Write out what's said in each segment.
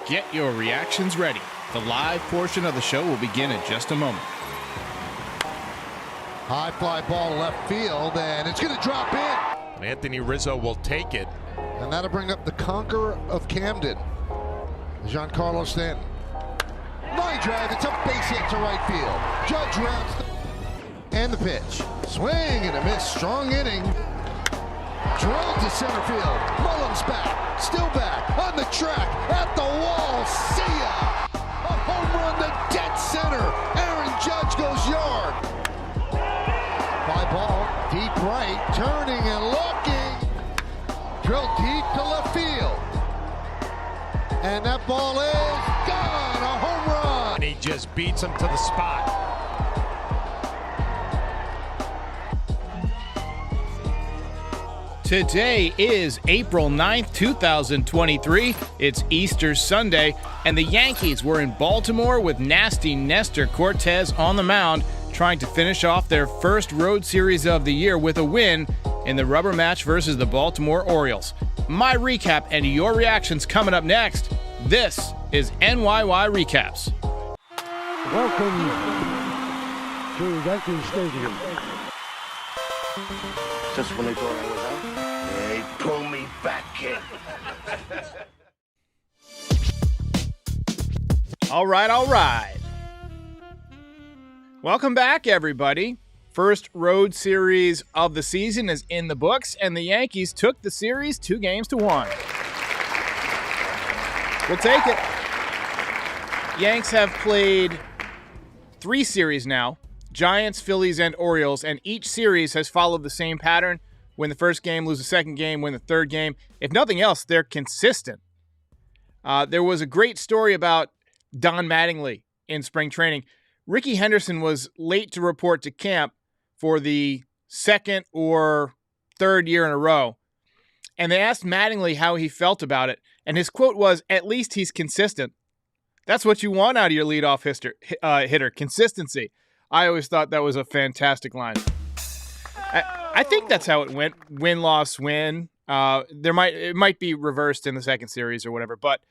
Get your reactions ready. The live portion of the show will begin in just a moment. High fly ball left field, and it's going to drop in. Anthony Rizzo will take it. And that'll bring up the conqueror of Camden, Giancarlo Stanton. Line drive, it's a base hit to right field. Judge rounds and the pitch. Swing and a miss, strong inning. Drilled to center field. Mullins back, still back, on the track, at the wall. See ya! A home run to dead center. Aaron Judge goes yard. Fly ball, deep right, turning and looking. Drilled deep to left field. And that ball is gone, a home run. And he just beats him to the spot. Today is April 9th, 2023. It's Easter Sunday, and the Yankees were in Baltimore with nasty Nestor Cortes on the mound, trying to finish off their first road series of the year with a win in the rubber match versus the Baltimore Orioles. My recap and your reactions coming up next. This is NYY Recaps. Welcome to Yankee Stadium. Just when they thought I was out, they pull me back in. All right. Welcome back, everybody. First road series of the season is in the books, and the Yankees took the series 2-1. We'll take it. Yanks have played 3 series now. Giants, Phillies, and Orioles, and each series has followed the same pattern. Win the first game, lose the second game, win the third game. If nothing else, they're consistent. There was a great story about Don Mattingly in spring training. Ricky Henderson was late to report to camp for the second or third year in a row, and they asked Mattingly how he felt about it, and his quote was, "At least he's consistent." That's what you want out of your leadoff hitter, consistency. I always thought that was a fantastic line. I think that's how it went. Win, loss, win. It might be reversed in the second series or whatever. But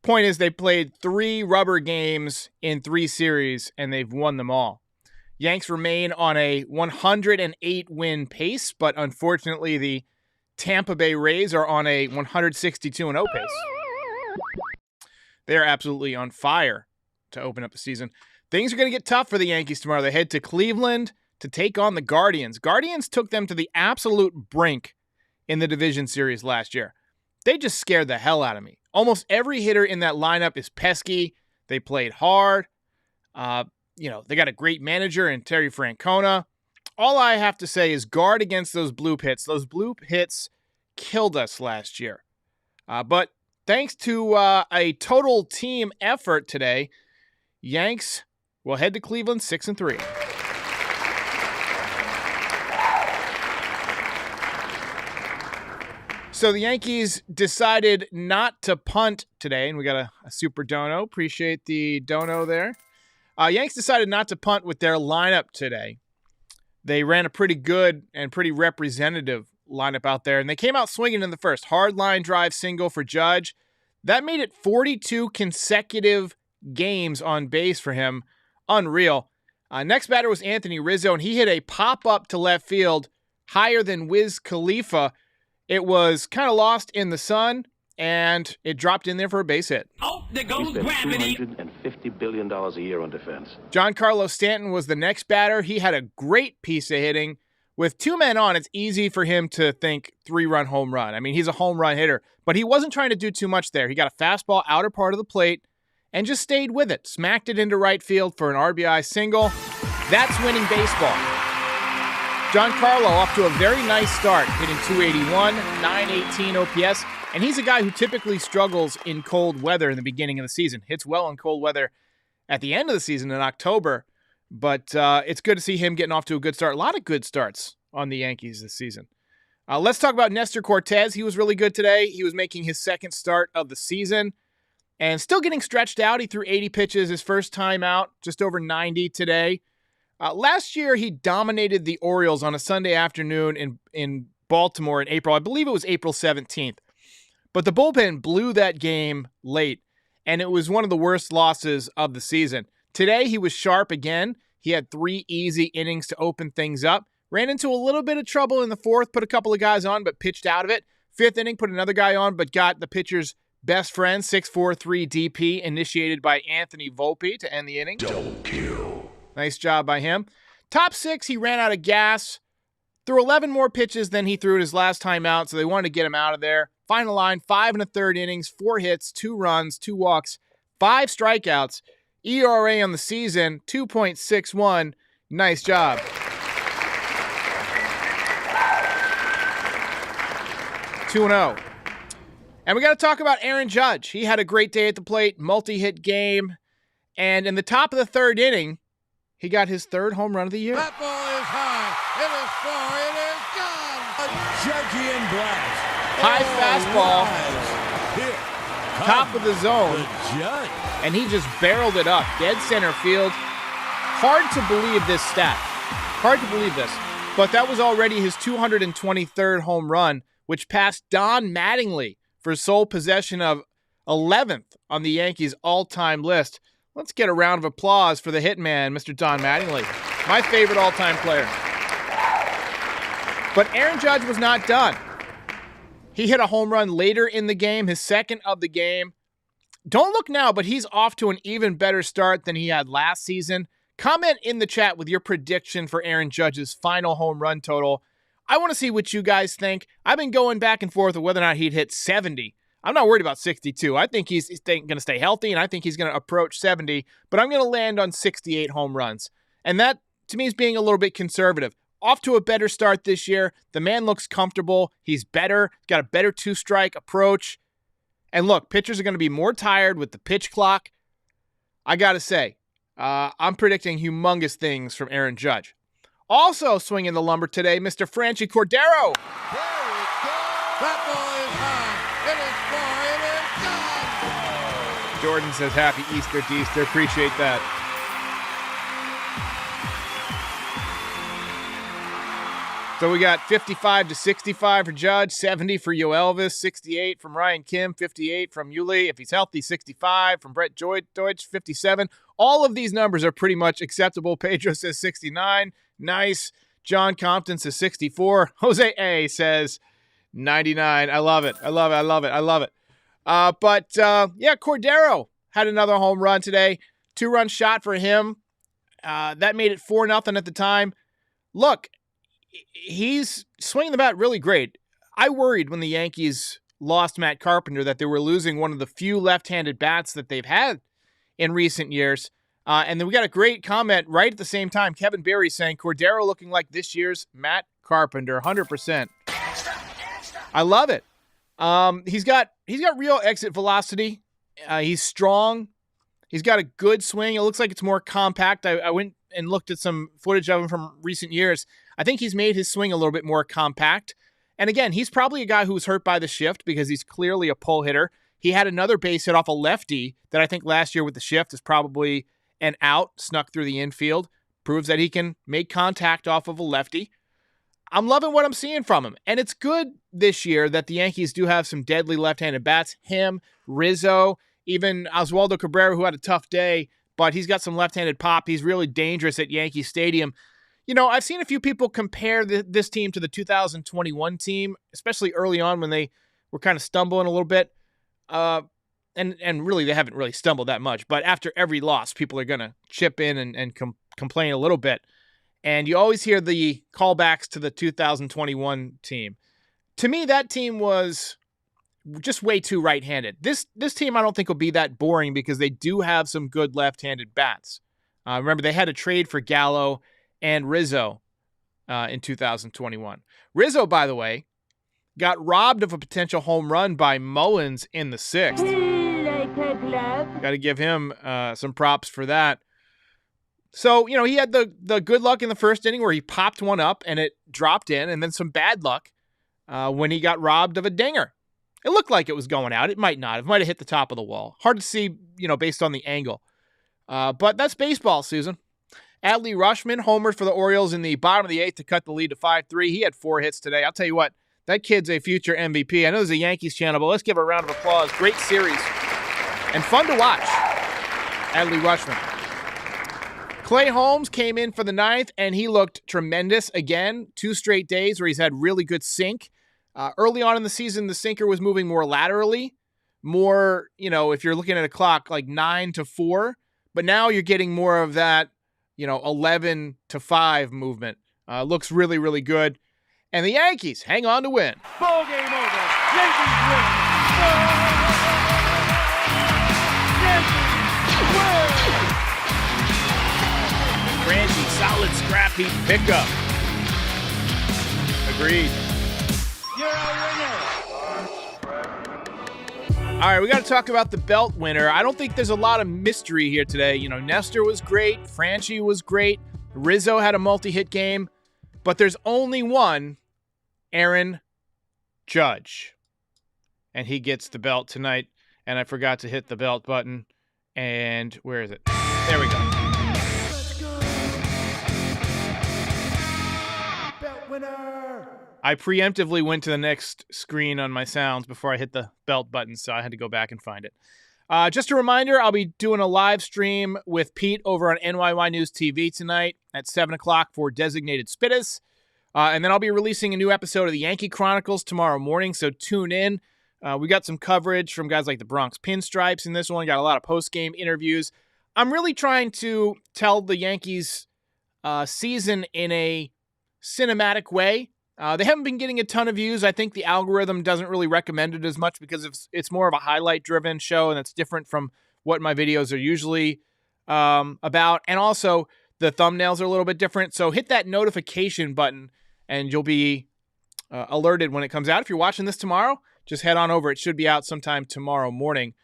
point is, they played 3 rubber games in 3 series, and they've won them all. Yanks remain on a 108-win pace, but unfortunately, the Tampa Bay Rays are on a 162-0 pace. They are absolutely on fire to open up the season. Things are going to get tough for the Yankees tomorrow. They head to Cleveland to take on the Guardians. Guardians took them to the absolute brink in the division series last year. They just scared the hell out of me. Almost every hitter in that lineup is pesky. They played hard. They got a great manager in Terry Francona. All I have to say is guard against those blue hits. Those blue hits killed us last year. But thanks to a total team effort today, Yanks will head to Cleveland 6-3. So the Yankees decided not to punt today, and we got a super dono. Appreciate the dono there. Yanks decided not to punt with their lineup today. They ran a pretty good and pretty representative lineup out there, and they came out swinging in the first. Hard line drive single for Judge. That made it 42 consecutive games on base for him. Unreal. Next batter was Anthony Rizzo, and he hit a pop-up to left field higher than Wiz Khalifa. It was kind of lost in the sun, and it dropped in there for a base hit. Oh, there goes gravity. $250 billion a year on defense. Giancarlo Stanton was the next batter. He had a great piece of hitting. With 2 men on, it's easy for him to think 3-run home run. I mean, he's a home run hitter, but he wasn't trying to do too much there. He got a fastball outer part of the plate and just stayed with it. Smacked it into right field for an RBI single. That's winning baseball. Giancarlo off to a very nice start, hitting .281, .918 OPS, and he's a guy who typically struggles in cold weather in the beginning of the season. Hits well in cold weather at the end of the season in October, but it's good to see him getting off to a good start. A lot of good starts on the Yankees this season. Let's talk about Nestor Cortes. He was really good today. He was making his second start of the season and still getting stretched out. He threw 80 pitches his first time out, just over 90 today. Last year, he dominated the Orioles on a Sunday afternoon in Baltimore in April. I believe it was April 17th. But the bullpen blew that game late, and it was one of the worst losses of the season. Today, he was sharp again. He had 3 easy innings to open things up. Ran into a little bit of trouble in the 4th, put a couple of guys on, but pitched out of it. 5th inning, put another guy on, but got the pitcher's best friend, 6-4-3 DP, initiated by Anthony Volpe to end the inning. Double kill. Nice job by him. Top 6, he ran out of gas. Threw 11 more pitches than he threw at his last time out, so they wanted to get him out of there. Final line, 5 1/3 innings, 4 hits, 2 runs, 2 walks, 5 strikeouts. ERA on the season, 2.61. Nice job. Two and 0. And we got to talk about Aaron Judge. He had a great day at the plate, multi-hit game. And in the top of the 3rd inning, he got his 3rd home run of the year. That ball is high. It is far. It is gone. Judgy and blast. High fastball, Here top of the zone, the Judge. and he just barreled it up, dead center field. Hard to believe this stat. Hard to believe this. But that was already his 223rd home run, which passed Don Mattingly for sole possession of 11th on the Yankees' all-time list. Let's get a round of applause for the hitman, Mr. Don Mattingly, my favorite all-time player. But Aaron Judge was not done. He hit a home run later in the game, his 2nd of the game. Don't look now, but he's off to an even better start than he had last season. Comment in the chat with your prediction for Aaron Judge's final home run total. I want to see what you guys think. I've been going back and forth with whether or not he'd hit 70. I'm not worried about 62. I think he's going to stay healthy, and I think he's going to approach 70, but I'm going to land on 68 home runs. And that, to me, is being a little bit conservative. Off to a better start this year. The man looks comfortable. He's better. He's got a better 2-strike approach. And look, pitchers are going to be more tired with the pitch clock. I got to say, I'm predicting humongous things from Aaron Judge. Also swinging the lumber today, Mr. Franchi Cordero. There it goes. That ball is high. It is far. It is gone. Jordan says happy Easter, Deaster. Appreciate that. So we got 55 to 65 for Judge, 70 for Yo Elvis, 68 from Ryan Kim, 58 from Yuli. If he's healthy, 65 from Brett Deutsch, 57. All of these numbers are pretty much acceptable. Pedro says 69. Nice. John Compton says 64. Jose A says 99. I love it. I love it. I love it. I love it. Yeah, Cordero had another home run today. 2-run shot for him. That made it 4-0 at the time. Look, he's swinging the bat really great. I worried when the Yankees lost Matt Carpenter that they were losing one of the few left-handed bats that they've had in recent years. And then we got a great comment right at the same time. Kevin Berry saying, Cordero looking like this year's Matt Carpenter, 100%. I love it. He's got real exit velocity. He's strong. He's got a good swing. It looks like it's more compact. I went and looked at some footage of him from recent years. I think he's made his swing a little bit more compact. And again, he's probably a guy who was hurt by the shift because he's clearly a pull hitter. He had another base hit off a lefty that I think last year with the shift is probably an out, snuck through the infield. Proves that he can make contact off of a lefty. I'm loving what I'm seeing from him. And it's good this year that the Yankees do have some deadly left-handed bats. Him, Rizzo, even Oswaldo Cabrera, who had a tough day, but he's got some left-handed pop. He's really dangerous at Yankee Stadium. You know, I've seen a few people compare this team to the 2021 team, especially early on when they were kind of stumbling a little bit. And really, they haven't really stumbled that much. But after every loss, people are going to chip in and complain a little bit. And you always hear the callbacks to the 2021 team. To me, that team was just way too right-handed. This team I don't think will be that boring because they do have some good left-handed bats. Remember, they had a trade for Gallo and Rizzo in 2021. Rizzo, by the way, got robbed of a potential home run by Mullins in the 6th. Got to give him some props for that. So, you know, he had the good luck in the first inning where he popped one up and it dropped in, and then some bad luck when he got robbed of a dinger. It looked like it was going out. It might not. It might have hit the top of the wall. Hard to see, you know, based on the angle. But that's baseball, Susan. Adley Rutschman homered for the Orioles in the bottom of the 8th to cut the lead to 5-3. He had 4 hits today. I'll tell you what, that kid's a future MVP. I know there's a Yankees channel, but let's give a round of applause. Great series. and fun to watch. Adley Rutschman. Clay Holmes came in for the ninth, and he looked tremendous again. 2 straight days where he's had really good sink. Early on in the season, the sinker was moving more laterally, more, if you're looking at a clock, like 9 to 4. But now you're getting more of that, 11 to 5 movement. Looks really, really good. And the Yankees hang on to win. Ball game over. Yankees win. Yankees win. Franchi, solid scrap heap pickup. Agreed. You're a winner. All right, we got to talk about the belt winner. I don't think there's a lot of mystery here today. Nestor was great. Franchi was great. Rizzo had a multi-hit game. But there's only one, Aaron Judge. And he gets the belt tonight. And I forgot to hit the belt button. And where is it? There we go. Belt winner. I preemptively went to the next screen on my sounds before I hit the belt button, so I had to go back and find it. Just a reminder, I'll be doing a live stream with Pete over on NYY News TV tonight at 7 o'clock for Designated Spittis. And then I'll be releasing a new episode of the Yankee Chronicles tomorrow morning, so tune in. We got some coverage from guys like the Bronx Pinstripes in this one. Got a lot of post-game interviews. I'm really trying to tell the Yankees season in a cinematic way. They haven't been getting a ton of views. I think the algorithm doesn't really recommend it as much because it's more of a highlight-driven show, and it's different from what my videos are usually about. And also, the thumbnails are a little bit different. So hit that notification button, and you'll be alerted when it comes out. If you're watching this tomorrow, just head on over. It should be out sometime tomorrow morning.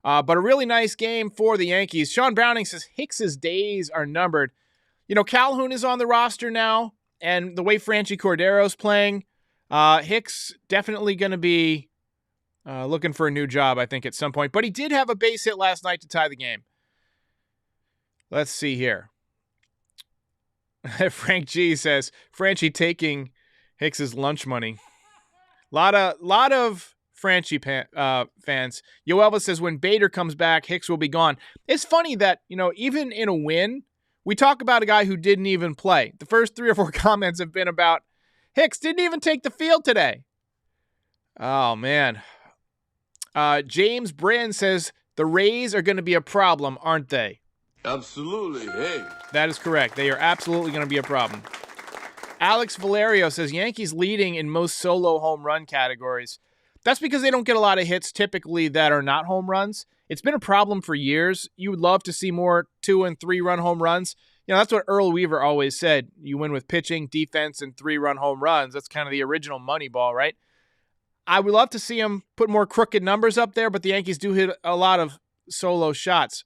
But a really nice game for the Yankees. Sean Browning says Hicks's days are numbered. Calhoun is on the roster now. And the way Franchi Cordero's playing, Hicks definitely going to be looking for a new job, I think, at some point. But he did have a base hit last night to tie the game. Let's see here. Frank G says, Franchi taking Hicks's lunch money. Lot of Franchi fans. Yo Elvis says, when Bader comes back, Hicks will be gone. It's funny that, even in a win, we talk about a guy who didn't even play. The first 3 or 4 comments have been about Hicks didn't even take the field today. Oh, man. James Brand says the Rays are going to be a problem, aren't they? Absolutely, hey. That is correct. They are absolutely going to be a problem. Alex Valerio says Yankees leading in most solo home run categories. That's because they don't get a lot of hits typically that are not home runs. It's been a problem for years. You would love to see more 2- and 3-run home runs. That's what Earl Weaver always said. You win with pitching, defense, and 3-run home runs. That's kind of the original Moneyball, right? I would love to see him put more crooked numbers up there, but the Yankees do hit a lot of solo shots.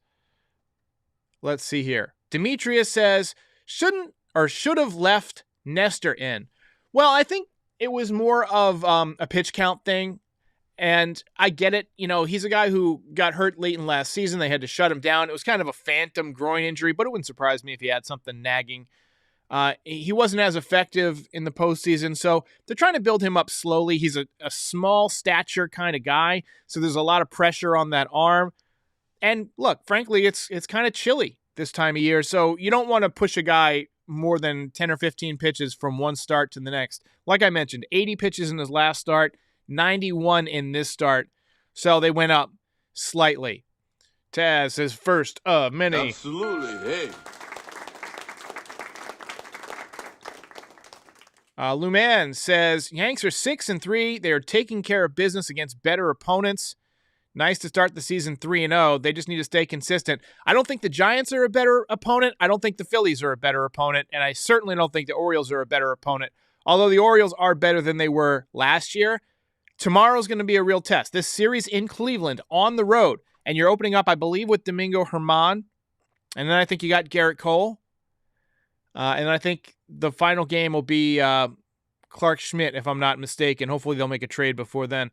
Let's see here. Demetrius says, should have left Nestor in. Well, I think it was more of a pitch count thing. And I get it. He's a guy who got hurt late in last season. They had to shut him down. It was kind of a phantom groin injury, but it wouldn't surprise me if he had something nagging. He wasn't as effective in the postseason, so they're trying to build him up slowly. He's a small stature kind of guy, so there's a lot of pressure on that arm. And look, frankly, it's kind of chilly this time of year, so you don't want to push a guy more than 10 or 15 pitches from one start to the next. Like I mentioned, 80 pitches in his last start, 91 in this start, so they went up slightly. Taz says first of many. Absolutely, hey. Luman says Yanks are 6-3. They are taking care of business against better opponents. Nice to start the season 3-0. They just need to stay consistent. I don't think the Giants are a better opponent. I don't think the Phillies are a better opponent, and I certainly don't think the Orioles are a better opponent. Although the Orioles are better than they were last year, tomorrow's going to be a real test. This series in Cleveland on the road, and you're opening up, I believe, with Domingo Germán, and then I think you got Garrett Cole, and I think the final game will be Clark Schmidt, if I'm not mistaken. Hopefully they'll make a trade before then.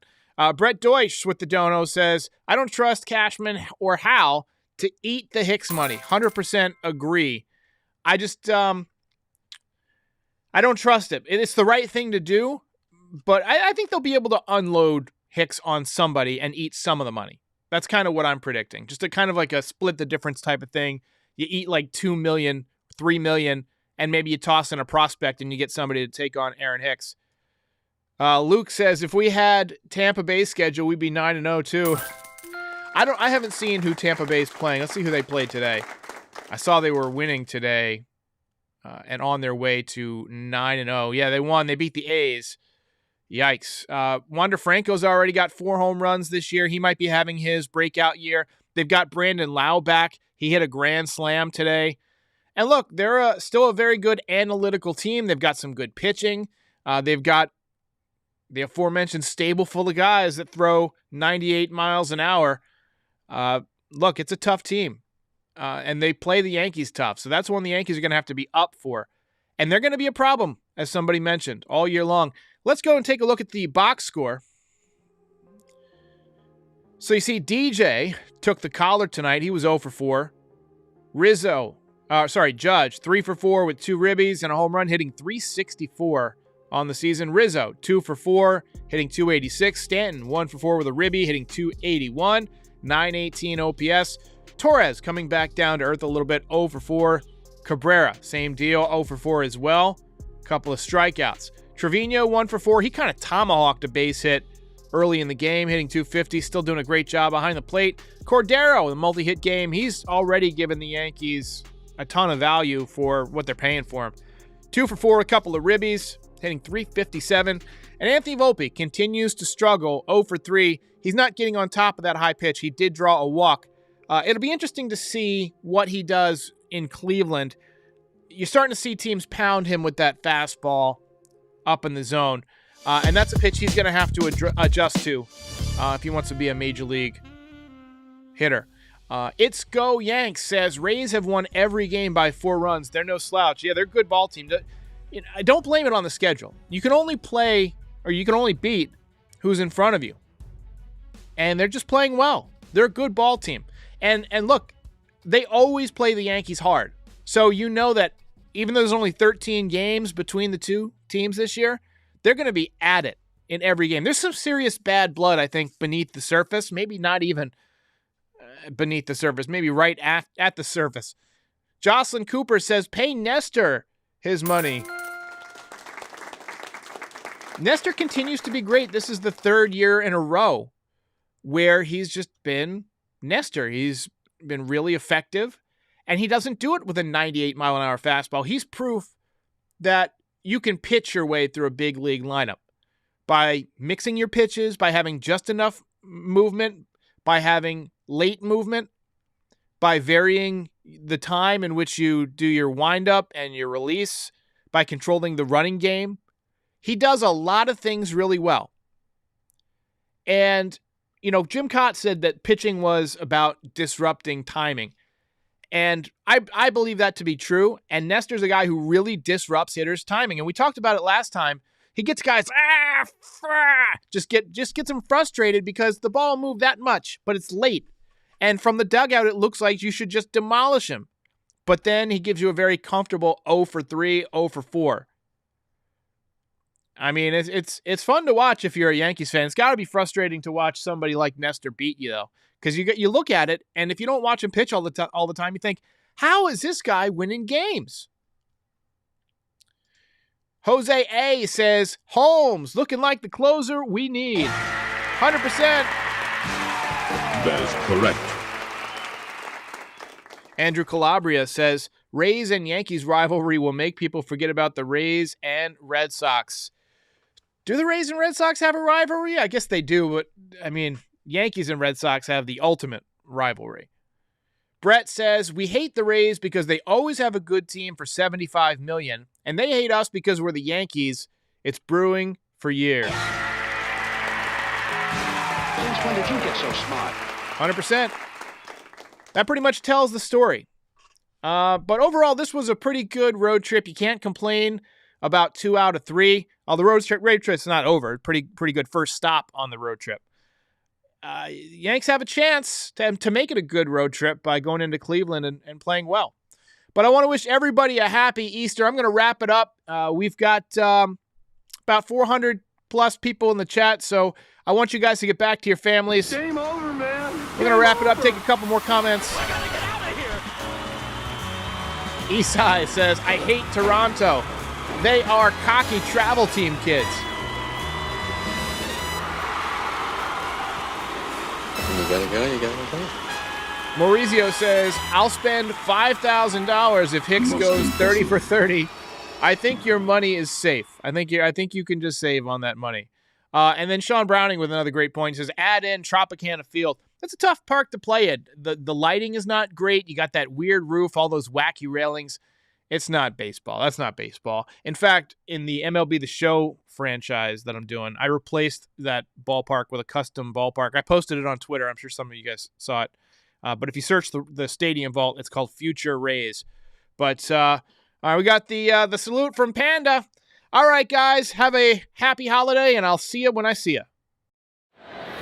Brett Deutsch with the dono says, I don't trust Cashman or Hal to eat the Hicks money. 100% agree. I just, I don't trust it. It's the right thing to do, but I think they'll be able to unload Hicks on somebody and eat some of the money. That's kind of what I'm predicting. Just a kind of like a split the difference type of thing. You eat like 2 million, 3 million, and maybe you toss in a prospect and you get somebody to take on Aaron Hicks. Luke says, if we had Tampa Bay's schedule, we'd be 9-0 too. I haven't seen who Tampa Bay's playing. Let's see who they played today. I saw they were winning today and on their way to 9-0. Yeah, they won. They beat the A's. Yikes. Wander Franco's already got 4 home runs this year. He might be having his breakout year. They've got Brandon Lau back. He hit a grand slam today. And look, they're still a very good analytical team. They've got some good pitching. They've got the aforementioned stable full of guys that throw 98 miles an hour. Look, it's a tough team. And they play the Yankees tough. So that's one the Yankees are going to have to be up for. And they're going to be a problem, as somebody mentioned, all year long. Let's go and take a look at the box score. So you see DJ took the collar tonight. He was 0 for 4. Judge, 3 for 4 with 2 ribbies and a home run, hitting .364 on the season. Rizzo, 2 for 4, hitting .286. Stanton, 1 for 4 with a ribby, hitting .281. 918 OPS. Torres coming back down to earth a little bit, 0 for 4. Cabrera, same deal, 0 for 4 as well. Couple of strikeouts. Trevino, 1 for 4. He kind of tomahawked a base hit early in the game, hitting .250. Still doing a great job behind the plate. Cordero, the multi-hit game. He's already given the Yankees a ton of value for what they're paying for him. 2 for 4, a couple of ribbies, hitting .357. And Anthony Volpe continues to struggle, 0 for 3. He's not getting on top of that high pitch. He did draw a walk. It'll be interesting to see what he does in Cleveland. You're starting to see teams pound him with that fastball up in the zone. And that's a pitch he's going to have to adjust to if he wants to be a major league hitter. It's Go Yanks says, Rays have won every game by 4 runs. They're no slouch. Yeah, they're a good ball team. I don't blame it on the schedule. You can only play, or you can only beat who's in front of you. And they're just playing well. They're a good ball team. And look, they always play the Yankees hard. So you know that even though there's only 13 games between the two teams this year, they're going to be at it in every game. There's some serious bad blood, I think, beneath the surface. Maybe not even beneath the surface. Maybe right at the surface. Jocelyn Cooper says, pay Nestor his money. Nestor continues to be great. This is the 3rd year in a row where he's just been Nestor. He's been really effective, and he doesn't do it with a 98-mile-an-hour fastball. He's proof that you can pitch your way through a big league lineup by mixing your pitches, by having just enough movement, by having late movement, by varying the time in which you do your windup and your release, by controlling the running game. He does a lot of things really well. And, Jim Cott said that pitching was about disrupting timing. And I believe that to be true. And Nestor's a guy who really disrupts hitters' timing. And we talked about it last time. He gets guys, just gets them frustrated because the ball moved that much, but it's late. And from the dugout, it looks like you should just demolish him. But then he gives you a very comfortable 0 for 3, 0 for 4. I mean, it's fun to watch if you're a Yankees fan. It's got to be frustrating to watch somebody like Nestor beat you, though. Because you look at it, and if you don't watch him pitch all the time, you think, how is this guy winning games? Jose A says, Holmes, looking like the closer we need. 100%. That is correct. Andrew Calabria says, Rays and Yankees rivalry will make people forget about the Rays and Red Sox. Do the Rays and Red Sox have a rivalry? I guess they do, but, Yankees and Red Sox have the ultimate rivalry. Brett says, we hate the Rays because they always have a good team for $75 million, and they hate us because we're the Yankees. It's brewing for years. Since when did you get so smart? 100%. That pretty much tells the story. But overall, this was a pretty good road trip. You can't complain about 2 out of 3. The road trip's not over. Pretty good first stop on the road trip. Yanks have a chance to make it a good road trip by going into Cleveland and playing well. But I want to wish everybody a happy Easter. I'm going to wrap it up. We've got about 400 plus people in the chat, so I want you guys to get back to your families. Game over, man. We're going to wrap it up, take a couple more comments. Esai says, I hate Toronto. They are cocky travel team kids. You gotta go. Maurizio says, I'll spend $5,000 if Hicks goes 30 for 30. I think your money is safe. I think you can just save on that money. And then Sean Browning with another great point. He says, add in Tropicana Field. That's a tough park to play at. The lighting is not great. You got that weird roof, all those wacky railings. It's not baseball. That's not baseball. In fact, in the MLB The Show franchise that I'm doing, I replaced that ballpark with a custom ballpark. I posted it on Twitter. I'm sure some of you guys saw it. But if you search the stadium vault, it's called Future Rays. But all right, we got the salute from Panda. All right, guys, have a happy holiday, and I'll see you when I see you.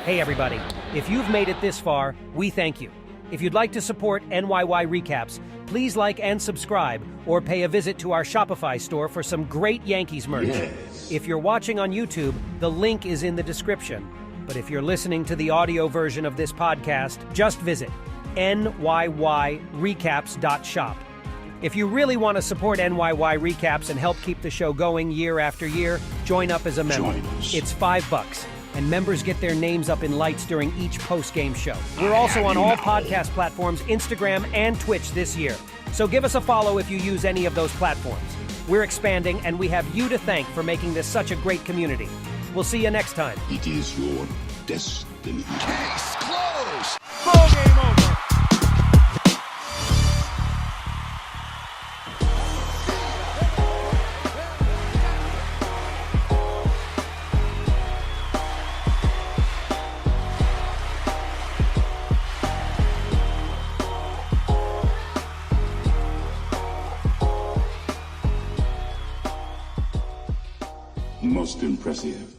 Hey, everybody. If you've made it this far, we thank you. If you'd like to support NYY Recaps, please like and subscribe or pay a visit to our Shopify store for some great Yankees merch. Yes. If you're watching on YouTube, the link is in the description. But if you're listening to the audio version of this podcast, just visit NYYRecaps.shop. If you really want to support NYY Recaps and help keep the show going year after year, join up as a member. It's $5, and members get their names up in lights during each post-game show. We're also on all podcast platforms, Instagram, and Twitch this year. So give us a follow if you use any of those platforms. We're expanding, and we have you to thank for making this such a great community. We'll see you next time. It is your destiny. Case closed. Ball game over. Most impressive.